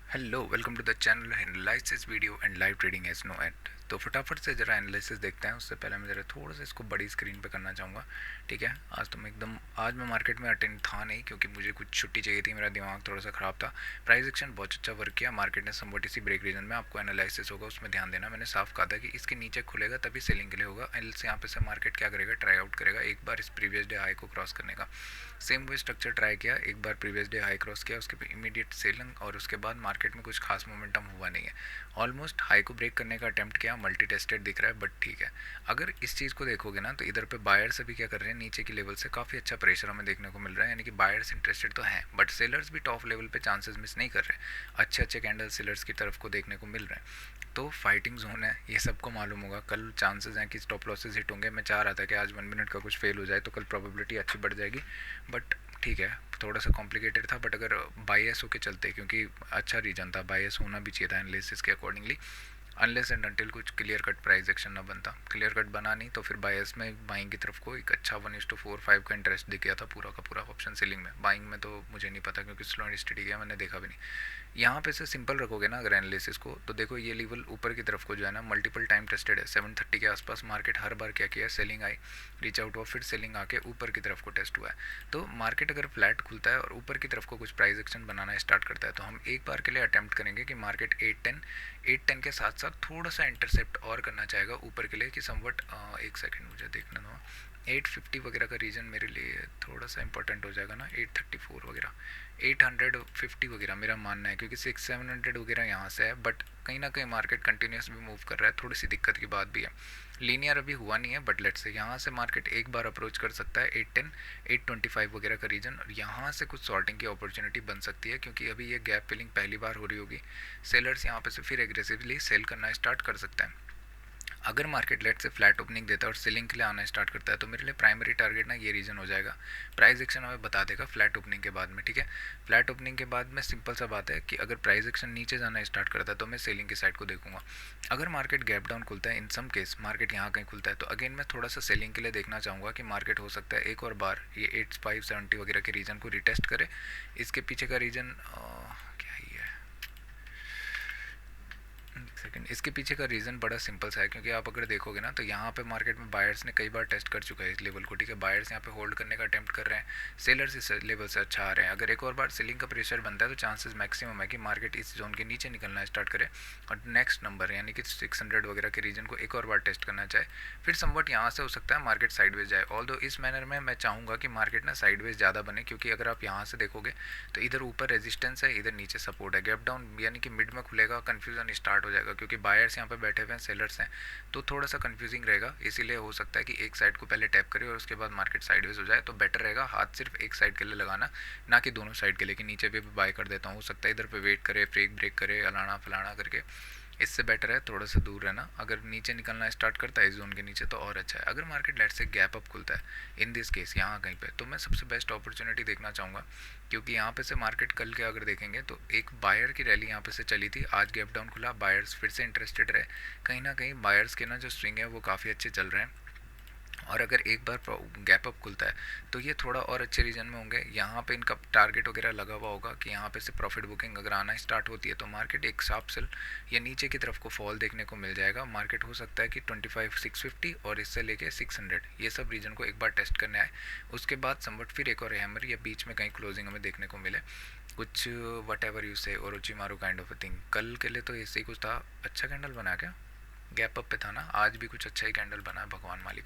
Hello welcome to the channel analysis video and live trading has no end. तो फटाफट से ज़रा analysis देखते हैं। उससे पहले मैं ज़रा थोड़ा सा इसको बड़ी स्क्रीन पे करना चाहूँगा। ठीक है, आज मैं मार्केट में अटेंड था नहीं क्योंकि मुझे कुछ छुट्टी चाहिए थी। मेरा दिमाग थोड़ा सा ख़राब था। प्राइस एक्शन बहुत अच्छा वर्क किया। मार्केट ने समवट इसी ब्रेक रीजन में, आपको एनालिसिस होगा उसमें ध्यान देना। मैंने साफ कहा था कि इसके नीचे खुलेगा तभी सेलिंग के लिए होगा। एल्स यहाँ पे से मार्केट क्या करेगा, ट्राई आउट करेगा एक बार इस प्रीवियस डे हाई को क्रॉस करने का। सेम वे स्ट्रक्चर ट्राई किया, एक बार प्रीवियस डे हाई क्रॉस किया, उसके इमीडिएट सेलिंग और उसके बाद मार्केट में कुछ खास मोमेंटम हुआ नहीं है। ऑलमोस्ट हाई को ब्रेक करने का अटेम्प्ट किया, मल्टी टेस्टेड दिख रहा है बट ठीक है। अगर इस चीज़ को देखोगे ना तो इधर पे बायर्स अभी क्या कर रहे हैं, नीचे की लेवल से काफ़ी अच्छा प्रेशर हमें देखने को मिल रहा है। यानी कि बायर्स इंटरेस्टेड तो हैं बट सेलर्स भी टॉप लेवल पे चांसेस मिस नहीं कर रहे। अच्छे अच्छे कैंडल सेलर्स की तरफ को देखने को मिल रहे हैं। तो फाइटिंग जोन है, ये सबको मालूम होगा। कल चांसेस हैं कि स्टॉप लॉसेस हिट होंगे। मैं चाह रहा था कि आज 1 मिनट का कुछ फेल हो जाए तो कल प्रोबेबिलिटी अच्छी बढ़ जाएगी। बट ठीक है, थोड़ा सा कॉम्प्लिकेटेड था। बट अगर बायस होके चलते, क्योंकि अच्छा रीजन था, बायस होना भी चाहिए था एनालिसिस के अकॉर्डिंगली। अनलेस एंड अनटिल कुछ क्लियर कट प्राइस एक्शन ना बनता। क्लियर कट बना नहीं तो फिर बायस में बाइंग की तरफ को एक अच्छा 1:4-5 का इंटरेस्ट दिख गया था पूरा का पूरा ऑप्शन सेलिंग में। बाइंग में तो मुझे नहीं पता क्योंकि स्लो एंड स्टडी गया, मैंने देखा भी नहीं। यहाँ पे से सिंपल रखोगे ना अगर एनालिसिस को, तो देखो ये लेवल ऊपर की तरफ को जो है ना मल्टीपल टाइम टेस्टेड है। 7:30 के आसपास मार्केट हर बार क्या किया, सेलिंग आई, रीच आउट हुआ, फिर सेलिंग आके ऊपर की तरफ को टेस्ट हुआ है। तो मार्केट अगर फ्लैट खुलता है और ऊपर की तरफ को कुछ प्राइस एक्शन बनाना स्टार्ट करता है तो हम एक बार के लिए अटैम्प्ट करेंगे कि मार्केट 810 के साथ साथ थोड़ा सा इंटरसेप्ट और करना चाहेगा ऊपर के लिए कि समवट। एक सेकेंड मुझे देखना दो। 850 वगैरह का रीजन मेरे लिए थोड़ा सा इंपॉर्टेंट हो जाएगा ना, 834 वगैरह, 850 वगैरह मेरा मानना है, क्योंकि 600-700 वगैरह यहाँ से है। बट कहीं ना कहीं मार्केट कंटिन्यूस भी मूव कर रहा है, थोड़ी सी दिक्कत की बात भी है। लीनियर अभी हुआ नहीं है बट लेट्स से यहाँ से मार्केट एक बार अप्रोच कर सकता है 810 825 वगैरह का रीजन, और यहाँ से कुछ शॉर्टिंग की अपॉर्चुनिटी बन सकती है क्योंकि अभी ये गैप फिलिंग पहली बार हो रही होगी। सेलर्स यहाँ पे से फिर एग्रेसिवली सेल करना स्टार्ट कर सकता है। अगर मार्केट लेट से फ्लैट ओपनिंग देता है और सेलिंग के लिए आना स्टार्ट करता है तो मेरे लिए प्राइमरी टारगेट ना ये रीजन हो जाएगा। प्राइस एक्शन हमें बता देगा फ्लैट ओपनिंग के बाद में। ठीक है, फ्लैट ओपनिंग के बाद में सिंपल सा बात है कि अगर प्राइस एक्शन नीचे जाना स्टार्ट करता है तो मैं सेलिंग की साइड को देखूंगा। अगर मार्केट गैप डाउन खुलता है, इन सम केस मार्केट यहाँ कहीं खुलता है, तो अगेन मैं थोड़ा सा सेलिंग के लिए देखना चाहूँगा कि मार्केट हो सकता है एक और बार ये 8570 वगैरह के रीजन को रिटेस्ट करे। इसके पीछे का रीजन क्या ही है, सेकंड, इसके पीछे का रीज़न बड़ा सिंपल सा है क्योंकि आप अगर देखोगे ना तो यहाँ पे मार्केट में बायर्स ने कई बार टेस्ट कर चुका है इस लेवल को। ठीक है, बायर्स यहाँ पे होल्ड करने का अटेम्प्ट कर रहे हैं, सेलर्स इस लेवल से अच्छा आ रहे हैं। अगर एक और बार सेलिंग का प्रेशर बनता है तो चांसेस मैक्सिमम है कि मार्केट इस जोन के नीचे निकलना स्टार्ट करे और नेक्स्ट नंबर यानी कि 600 वगैरह के रीजन को एक और बार टेस्ट करना चाहे। फिर समवट यहाँ से हो सकता है मार्केट साइडवेज जाए। ऑल दो इस मैनर में मैं चाहूँगा कि मार्केट ना साइडवेज ज़्यादा बने, क्योंकि अगर आप यहाँ से देखोगे तो इधर ऊपर रेजिस्टेंस है, इधर नीचे सपोर्ट है। गैप डाउन यानी कि मिड में खुलेगा, कन्फ्यूजन स्टार्ट हो जाएगा क्योंकि बायर्स यहाँ पे बैठे हुए हैं, सेलर्स हैं, तो थोड़ा सा कंफ्यूजिंग रहेगा। इसीलिए हो सकता है कि एक साइड को पहले टैप करे और उसके बाद मार्केट साइडवेज हो जाए तो बेटर रहेगा हाथ सिर्फ एक साइड के लिए लगाना, ना कि दोनों साइड के लिए कि नीचे भी बाय कर देता हूँ। हो सकता है इधर पे वेट करे, फ्रेक ब्रेक करे, अलाना फलाना करके। इससे बेटर है थोड़ा सा दूर रहना। अगर नीचे निकलना स्टार्ट करता है इस जोन के नीचे तो और अच्छा है। अगर मार्केट लेट से गैप अप खुलता है इन दिस केस यहाँ कहीं पे, तो मैं सबसे बेस्ट अपॉर्चुनिटी देखना चाहूँगा क्योंकि यहाँ पे से मार्केट कल के अगर देखेंगे तो एक बायर की रैली यहाँ पे से चली थी, आज गैप डाउन खुला, बायर्स फिर से इंटरेस्टेड रहे। कहीं ना कहीं बायर्स के ना जो स्विंग है वो काफ़ी अच्छे चल रहे हैं। और अगर एक बार गैप अप खुलता है तो ये थोड़ा और अच्छे रीजन में होंगे। यहाँ पे इनका टारगेट वगैरह लगा हुआ होगा कि यहाँ पे से प्रॉफिट बुकिंग अगर आना स्टार्ट होती है तो मार्केट एक शार्प सेल या नीचे की तरफ को फॉल देखने को मिल जाएगा। मार्केट हो सकता है कि 25,650 और इससे लेके 600 ये सब रीजन को एक बार टेस्ट करने आए। उसके बाद समवट फिर एक और हैमर या बीच में कहीं क्लोजिंग हमें देखने को मिले, कुछ वट एवर यू से Orochimaru kind of a thing. कल के लिए तो ऐसे ही कुछ था, अच्छा कैंडल बना क्या, गैप अप पे था ना, आज भी कुछ अच्छा ही कैंडल बना है, भगवान मालिक।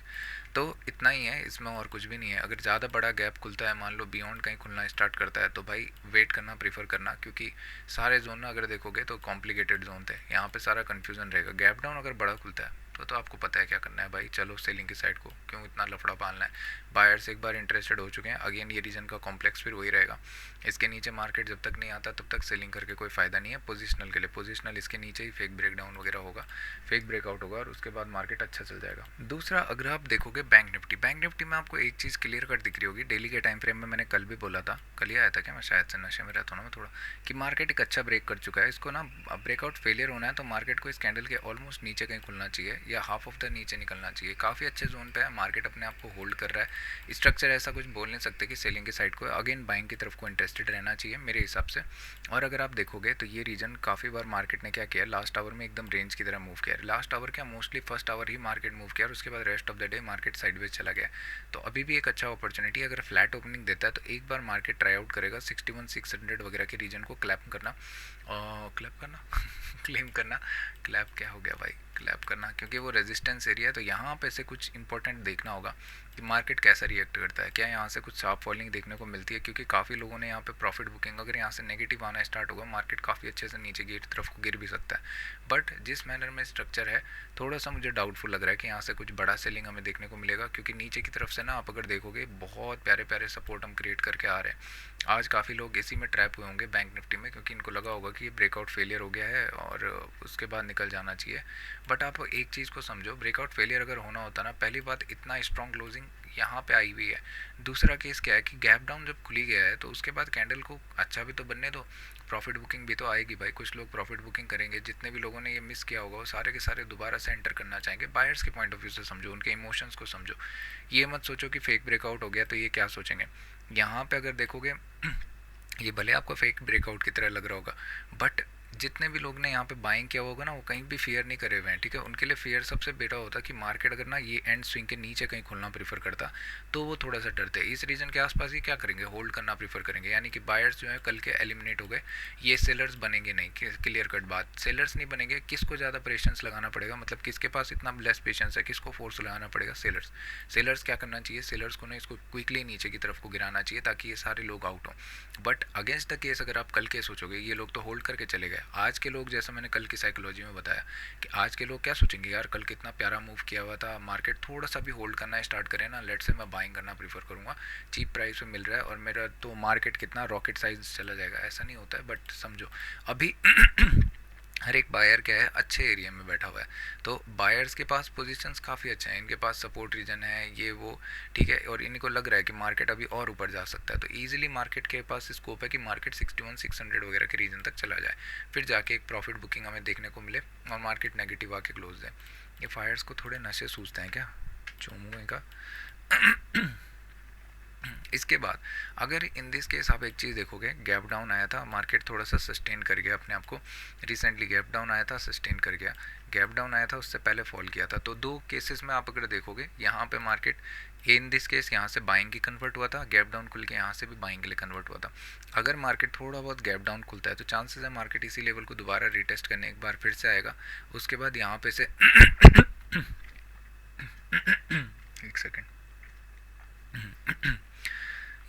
तो इतना ही है इसमें और कुछ भी नहीं है। अगर ज़्यादा बड़ा गैप खुलता है, मान लो बियॉन्ड कहीं खुलना स्टार्ट करता है तो भाई वेट करना प्रीफर करना, क्योंकि सारे जोन ना अगर देखोगे तो कॉम्प्लिकेटेड जोन थे, यहाँ पे सारा कन्फ्यूजन रहेगा। गैप डाउन अगर बड़ा खुलता है तो आपको पता है क्या करना है भाई, चलो सेलिंग की साइड को, क्यों इतना लफड़ा पालना है। बायर्स एक बार इंटरेस्टेड हो चुके हैं, अगेन ये रीजन का कॉम्प्लेक्स फिर वही रहेगा। इसके नीचे मार्केट जब तक नहीं आता तब तक सेलिंग करके कोई फ़ायदा नहीं है। पोजिशनल के लिए पोजिशनल इसके नीचे ही फेक ब्रेकडाउन वगैरह होगा, फेक ब्रेकआउट होगा और उसके बाद मार्केट अच्छा चल जाएगा। दूसरा अगर आप देखोगे बैंक निफ्टी में आपको एक चीज़ क्लियर कट दिख रही होगी डेली के टाइम फ्रेम में। मैंने कल भी बोला था, कल ही आया था क्या, मैं शायद से नशे में रहता हूँ ना मैं थोड़ा, कि मार्केट एक अच्छा ब्रेक कर चुका है। इसको ना ब्रेकआउट फेलियर होना है तो मार्केट को इस कैंडल के ऑलमोस्ट नीचे कहीं खुलना चाहिए या हाफ ऑफ द नीचे निकलना चाहिए। काफ़ी अच्छे जोन पे है, मार्केट अपने आप को होल्ड कर रहा है। स्ट्रक्चर ऐसा कुछ बोल नहीं सकते कि सेलिंग की साइड को, अगेन बाइंग की तरफ को इंटरेस्टेड रहना चाहिए मेरे हिसाब से। और अगर आप देखोगे तो ये रीजन काफ़ी बार मार्केट ने क्या किया, लास्ट आवर में एकदम रेंज की तरह मूव किया। लास्ट आवर क्या, मोस्टली फर्स्ट आवर ही मार्केट मूव किया और उसके बाद rest of the day market sideways चला गया। तो अभी भी एक अच्छा अपॉर्चुनिटी, अगर फ्लैट ओपनिंग देता है तो एक बार मार्केट ट्राई आउट करेगा 61,600 वगैरह के रीजन को क्लैप करना, क्लैप करना क्लेम करना, क्लैप क्या हो गया भाई, क्लैप करना, क्योंकि वो रेजिस्टेंस एरिया है। तो यहाँ पे से कुछ इंपॉर्टेंट देखना होगा कि मार्केट कैसा रिएक्ट करता है, क्या यहाँ से कुछ शार्प फॉलिंग देखने को मिलती है, क्योंकि काफ़ी लोगों ने यहाँ पे प्रॉफिट बुकिंग, अगर यहाँ से नेगेटिव आना स्टार्ट होगा मार्केट काफ़ी अच्छे से नीचे की तरफ को गिर भी सकता है। बट जिस मैनर में स्ट्रक्चर है थोड़ा सा मुझे डाउटफुल लग रहा है कि यहाँ से कुछ बड़ा सेलिंग हमें देखने को मिलेगा, क्योंकि नीचे की तरफ से ना आप अगर देखोगे बहुत प्यारे प्यारे सपोर्ट हम क्रिएट करके आ रहे हैं। आज काफ़ी लोग इसी में ट्रैप हुए होंगे बैंक निफ्टी में, क्योंकि इनको लगा होगा कि ये ब्रेकआउट फेलियर हो गया है और उसके बाद निकल जाना चाहिए। बट आप एक चीज़ को समझो, ब्रेकआउट फेलियर अगर होना होता ना, पहली बात इतना स्ट्रॉन्ग क्लोजिंग यहाँ पे आई हुई है। दूसरा केस क्या है कि गैप डाउन जब खुली गया है तो उसके बाद कैंडल को अच्छा भी तो बनने दो, प्रॉफिट बुकिंग भी तो आएगी भाई। कुछ लोग प्रॉफिट बुकिंग करेंगे, जितने भी लोगों ने ये मिस किया होगा वो सारे के सारे दोबारा से एंटर करना चाहेंगे। बायर्स के पॉइंट ऑफ व्यू से समझो, उनके इमोशंस को समझो। ये मत सोचो कि फेक ब्रेकआउट हो गया तो ये क्या सोचेंगे। यहाँ पे अगर देखोगे ये भले आपको फेक ब्रेकआउट की तरह लग रहा होगा, बट जितने भी लोग ने यहाँ पे बाइंग किया होगा ना वो कहीं भी फियर नहीं करे हुए हैं, ठीक है। उनके लिए फियर सबसे बेटा होता कि मार्केट अगर ना ये एंड स्विंग के नीचे कहीं खुलना प्रीफर करता तो वो थोड़ा सा डरते। इस रीजन के आसपास ही क्या करेंगे, होल्ड करना प्रीफर करेंगे। यानी कि बायर्स जो है कल के एलिमिनेट हो गए, ये सेलर्स बनेंगे नहीं, क्लियर कट बात। सेलर्स नहीं बनेंगे, किसको ज़्यादा पेशेंस लगाना पड़ेगा, मतलब किसके पास इतना लेस पेशेंस है, किसको फोर्स लगाना पड़ेगा, सेलर्स। सेलर्स क्या करना चाहिए, सेलर्स को ना इसको क्विकली नीचे की तरफ को गिराना चाहिए ताकि ये सारे लोग आउट हों। बट अगेंस्ट द केस अगर आप कल के सोचोगे, ये लोग तो होल्ड करके चले गए। आज के लोग, जैसा मैंने कल की साइकोलॉजी में बताया कि आज के लोग क्या सोचेंगे, यार कल कितना प्यारा मूव किया हुआ था, मार्केट थोड़ा सा भी होल्ड करना स्टार्ट करे ना, लेट से मैं बाइंग करना प्रीफर करूँगा, चीप प्राइस पे मिल रहा है और मेरा तो मार्केट कितना रॉकेट साइज चला जाएगा। ऐसा नहीं होता है। बट समझो अभी हर एक बायर क्या है, अच्छे एरिया में बैठा हुआ है, तो बायर्स के पास पोजीशंस काफ़ी अच्छे हैं, इनके पास सपोर्ट रीजन है ये वो, ठीक है। और इनको लग रहा है कि मार्केट अभी और ऊपर जा सकता है, तो ईजिली मार्केट के पास स्कोप है कि मार्केट 61,600 वगैरह के रीजन तक चला जाए, फिर जाके एक प्रॉफिट बुकिंग हमें देखने को मिले और मार्केट नेगेटिव आके क्लोज दे। ये फायर्स को थोड़े नशे सूझते हैं क्या, चूमू का इसके बाद अगर इन दिस केस आप एक चीज़ देखोगे, गैप डाउन आया था, मार्केट थोड़ा सा सस्टेन कर गया अपने आप को। रिसेंटली गैप डाउन आया था, सस्टेन कर गया। गैप डाउन आया था, उससे पहले फॉल किया था। तो दो केसेस में आप अगर देखोगे, यहाँ पे मार्केट इन दिस केस यहाँ से बाइंग की कन्वर्ट हुआ था, गैप डाउन खुल के यहाँ से भी बाइंग के लिए कन्वर्ट हुआ था। अगर मार्केट थोड़ा बहुत गैप डाउन खुलता है तो चांसेस है मार्केट इसी लेवल को दोबारा रिटेस्ट करने एक बार फिर से आएगा। उसके बाद यहाँ पे से एक सेकेंड,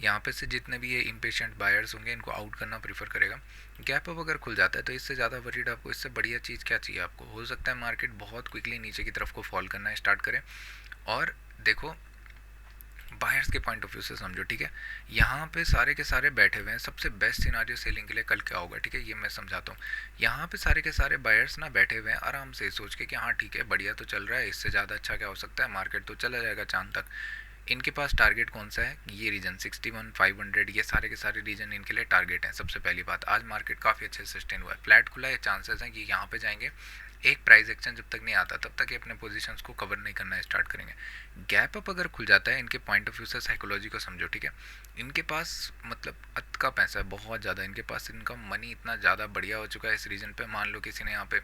यहाँ पे से जितने भी ये इम्पेशेंट बायर्स होंगे इनको आउट करना प्रीफर करेगा। गैप अप अगर खुल जाता है तो इससे ज़्यादा वरीड आपको, इससे बढ़िया चीज़ क्या चाहिए आपको। हो सकता है मार्केट बहुत क्विकली नीचे की तरफ को फॉल करना स्टार्ट करे। और देखो बायर्स के पॉइंट ऑफ व्यू से समझो, ठीक है। यहाँ पे सारे के सारे बैठे हुए हैं, सबसे बेस्ट सिनारियो सेलिंग के लिए कल क्या होगा, ठीक है, ये मैं समझाता हूँ। यहाँ पे सारे के सारे बायर्स ना बैठे हुए हैं आराम से सोच के कि हाँ ठीक है बढ़िया तो चल रहा है, इससे ज़्यादा अच्छा क्या हो सकता है, मार्केट तो चला जाएगा चांद तक। इनके पास टारगेट कौन सा है, ये रीजन 61,500, ये सारे के सारे रीजन इनके लिए टारगेट हैं। सबसे पहली बात, आज मार्केट काफ़ी अच्छे से सस्टेन हुआ है, फ्लैट खुला है, चांसेस हैं कि यहाँ पे जाएंगे। एक प्राइस एक्शन जब तक नहीं आता तब तक ये अपने पोजीशंस को कवर नहीं करना स्टार्ट करेंगे। गैप अप अगर खुल जाता है, इनके पॉइंट ऑफ व्यू से साइकोलॉजी को समझो, ठीक है। इनके पास मतलब अत का पैसा है बहुत ज़्यादा, इनके पास इनका मनी इतना ज़्यादा बढ़िया हो चुका है इस रीजन पे। मान लो किसी ने यहाँ पे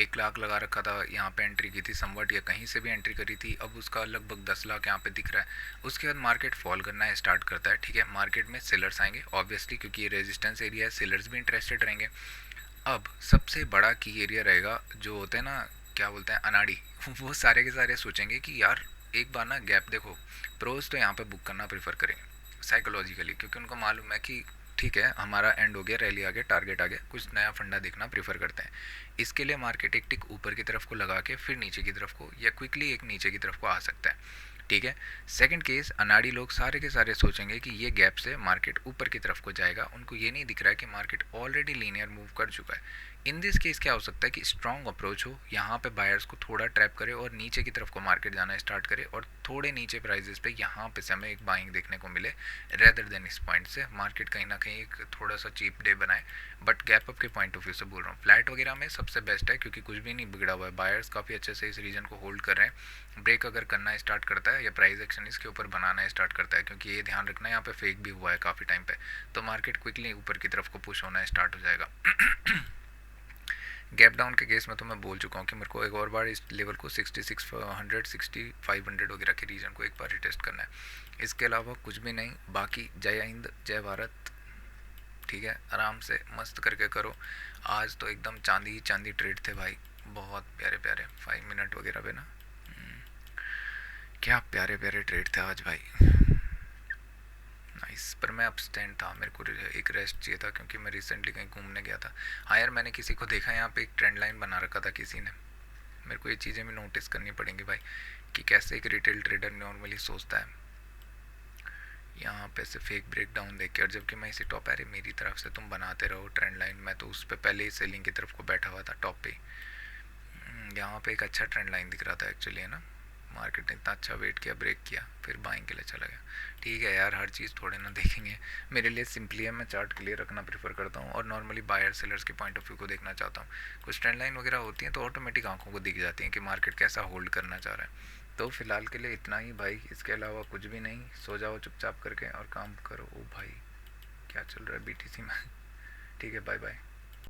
1 लाख लगा रखा था, यहाँ पे एंट्री की थी समवट, या कहीं से भी एंट्री करी थी, अब उसका लगभग 10 लाख यहाँ पे दिख रहा है। उसके बाद मार्केट फॉल करना स्टार्ट करता है, ठीक है। मार्केट में सेलर्स आएंगे ऑब्वियसली, क्योंकि ये रेजिस्टेंस एरिया है, सेलर्स भी इंटरेस्टेड रहेंगे। अब सबसे बड़ा की एरिया रहेगा, जो होते हैं ना क्या बोलते हैं अनाड़ी वो सारे के सारे सोचेंगे कि यार एक बार ना गैप देखो, प्रोज तो यहाँ पे बुक करना प्रेफर करेंगे साइकोलॉजिकली, क्योंकि उनको मालूम है कि ठीक है हमारा एंड हो गया, रैली आ गया, टारगेट आ गया, कुछ नया फंडा देखना प्रेफर करते हैं। इसके लिए मार्केट एक टिक ऊपर की तरफ को लगा के फिर नीचे की तरफ को, या क्विकली एक नीचे की तरफ को आ सकता है। ठीक है। सेकंड केस, अनाड़ी लोग सारे के सारे सोचेंगे कि ये गैप से मार्केट ऊपर की तरफ को जाएगा, उनको ये नहीं दिख रहा है कि मार्केट ऑलरेडी लीनियर मूव कर चुका है। इन दिस केस क्या हो सकता है कि स्ट्रॉन्ग अप्रोच हो, यहाँ पे बायर्स को थोड़ा ट्रैप करे और नीचे की तरफ को मार्केट जाना स्टार्ट करे, और थोड़े नीचे प्राइजेस पे यहाँ पे से हमें एक बाइंग देखने को मिले, रेदर देन इस पॉइंट से मार्केट कहीं ना कहीं एक थोड़ा सा चीप डे बनाए। बट गैप अप के पॉइंट ऑफ व्यू से बोल रहा हूँ, फ्लैट वगैरह में सबसे बेस्ट है क्योंकि कुछ भी नहीं बिगड़ा हुआ है, बायर्स काफ़ी अच्छे से इस रीजन को होल्ड कर रहे हैं। ब्रेक अगर करना स्टार्ट करता है या प्राइस एक्शन इसके ऊपर बनाना स्टार्ट करता है, क्योंकि ये ध्यान रखना यहाँ पे फेक भी हुआ है काफ़ी टाइम पे, तो मार्केट क्विकली ऊपर की तरफ को पुश होना स्टार्ट हो जाएगा। गैप डाउन के केस में तो मैं बोल चुका हूँ कि मेरे को एक और बार इस लेवल को 6600 6500 वगैरह के रीजन को एक बार टेस्ट करना है। इसके अलावा कुछ भी नहीं। बाकी जय हिंद जय भारत। ठीक है, आराम से मस्त करके करो। आज तो एकदम चांदी ही चांदी ट्रेड थे भाई, बहुत प्यारे प्यारे 5 मिनट वगैरह पे ना, क्या प्यारे प्यारे ट्रेड थे आज भाई, नाइस। पर मैं अपस्टैंड था, मेरे को एक रेस्ट चाहिए था क्योंकि मैं रिसेंटली कहीं घूमने गया था। हाँ यार, मैंने किसी को देखा यहाँ पे एक ट्रेंड लाइन बना रखा था किसी ने, मेरे को ये चीज़ें भी नोटिस करनी पड़ेंगी भाई कि कैसे एक रिटेल ट्रेडर नॉर्मली सोचता है। यहाँ पे से फेक ब्रेक डाउन देख के, और जबकि मैं इसी टॉप, अरे मेरी तरफ से तुम बनाते रहो ट्रेंड लाइन, मैं तो उस पर पहले ही सेलिंग की तरफ को बैठा हुआ था टॉप पे। यहाँ पे एक अच्छा ट्रेंड लाइन दिख रहा था एक्चुअली, है ना। मार्केट ने इतना अच्छा वेट किया, ब्रेक किया, फिर बाइंग के लिए चला गया। ठीक है यार, हर चीज़ थोड़े ना देखेंगे, मेरे लिए सिंपली है, मैं चार्ट क्लियर रखना प्रेफर करता हूँ और नॉर्मली बायर सेलर्स के पॉइंट ऑफ व्यू को देखना चाहता हूँ। कुछ ट्रेंड लाइन वगैरह होती हैं तो ऑटोमेटिक आंखों को दिख जाती हैं कि मार्केट कैसा होल्ड करना चाह रहा है। तो फिलहाल के लिए इतना ही भाई, इसके अलावा कुछ भी नहीं। सो जाओ चुपचाप करके और काम करो। ओ भाई, क्या चल रहा है बीटीसी में। ठीक है, बाय बाय।